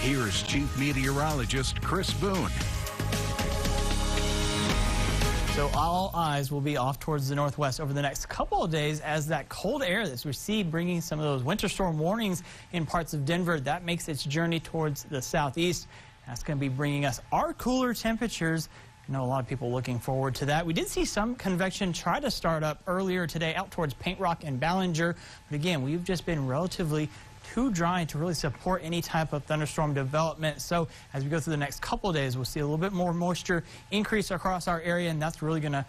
Here's Chief Meteorologist Chris Boone. So all eyes will be off towards the northwest over the next couple of days as that cold air that's received, bringing some of those winter storm warnings in parts of Denver, that makes its journey towards the southeast. That's going to be bringing us our cooler temperatures. I know a lot of people looking forward to that. We did see some convection try to start up earlier today out towards Paint Rock and Ballinger. But again, we've just been relatively too dry to really support any type of thunderstorm development. So as we go through the next couple of days, we'll see a little bit more moisture increase across our area, and that's really going to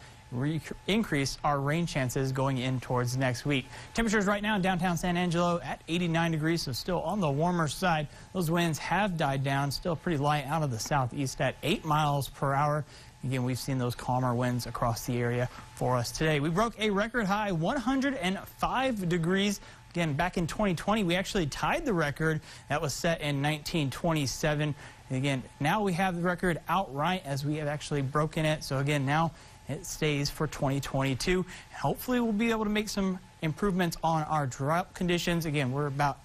increase our rain chances going in towards next week. Temperatures right now in downtown San Angelo at 89 degrees, so still on the warmer side. Those winds have died down, still pretty light out of the southeast at 8 miles per hour. Again, we've seen those calmer winds across the area for us today. We broke a record high 105 degrees. Again, back in 2020, we actually tied the record that was set in 1927. And again, now we have the record outright as we have actually broken it. So again, now it stays for 2022. Hopefully, we'll be able to make some improvements on our drought conditions. Again, we're about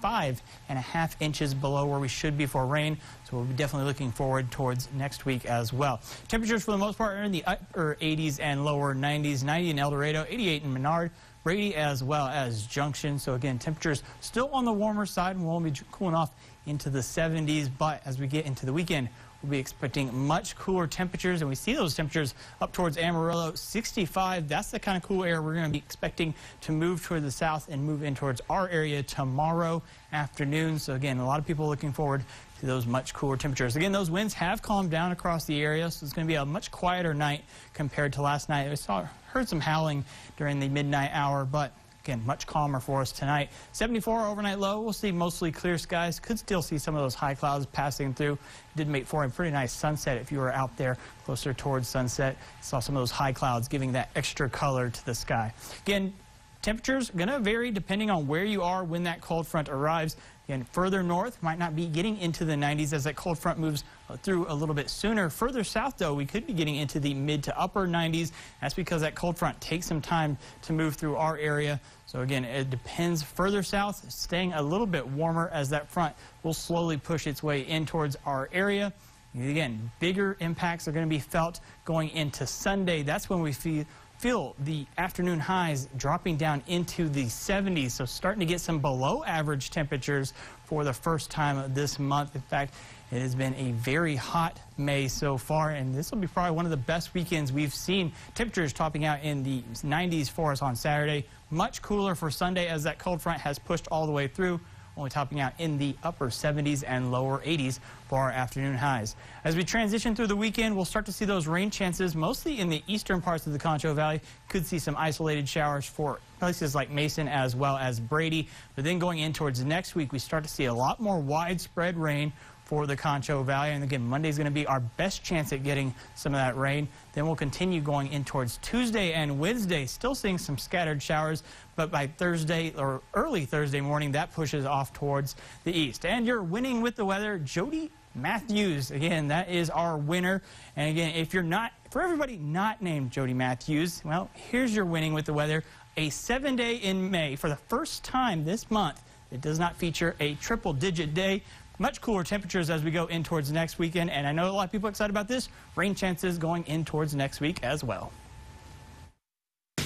5.5 inches below where we should be for rain, so we'll be definitely looking forward towards next week as well. Temperatures for the most part are in the upper 80s and lower 90s. 90 in El Dorado, 88 in Menard, Brady, as well as Junction. So again, temperatures still on the warmer side, and we'll be cooling off into the 70s. But as we get into the weekend, we'll be expecting much cooler temperatures, and we see those temperatures up towards Amarillo, 65. That's the kind of cool air we're going to be expecting to move toward the south and move in towards our area tomorrow afternoon. So again, a lot of people looking forward to those much cooler temperatures. Again, those winds have calmed down across the area, so it's going to be a much quieter night compared to last night. I heard some howling during the midnight hour, but again, much calmer for us tonight. 74 overnight low. We'll see mostly clear skies. Could still see some of those high clouds passing through. Did make for a pretty nice sunset if you were out there closer towards sunset. Saw some of those high clouds giving that extra color to the sky. Again, temperatures going to vary depending on where you are when that cold front arrives. Again, further north might not be getting into the 90s as that cold front moves through a little bit sooner. Further south, though, we could be getting into the mid to upper 90s. That's because that cold front takes some time to move through our area. So again, it depends further south, staying a little bit warmer as that front will slowly push its way in towards our area. Again, bigger impacts are going to be felt going into Sunday. That's when we feel the afternoon highs dropping down into the 70s, so starting to get some below average temperatures for the first time of this month. In fact, it has been a very hot May so far, and this will be probably one of the best weekends we've seen. Temperatures topping out in the 90s for us on Saturday. Much cooler for Sunday as that cold front has pushed all the way through, only topping out in the upper 70s and lower 80s for our afternoon highs. As we transition through the weekend, we'll start to see those rain chances mostly in the eastern parts of the Concho Valley. Could see some isolated showers for places like Mason as well as Brady. But then going in towards next week, we start to see a lot more widespread rain for the Concho Valley. And again, Monday's going to be our best chance at getting some of that rain. Then we'll continue going in towards Tuesday and Wednesday, still seeing some scattered showers, but by Thursday or early Thursday morning, that pushes off towards the east. And you're winning with the weather, Jody Matthews. Again, that is our winner. And again, if you're not, for everybody not named Jody Matthews, well, here's your winning with the weather. A 7-day in May for the first time this month. It does not feature a triple-digit day. Much cooler temperatures as we go in towards next weekend, and I know a lot of people are excited about this. Rain chances going in towards next week as well.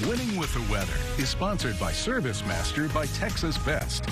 Winning with the Weather is sponsored by Service Master by Texas Best.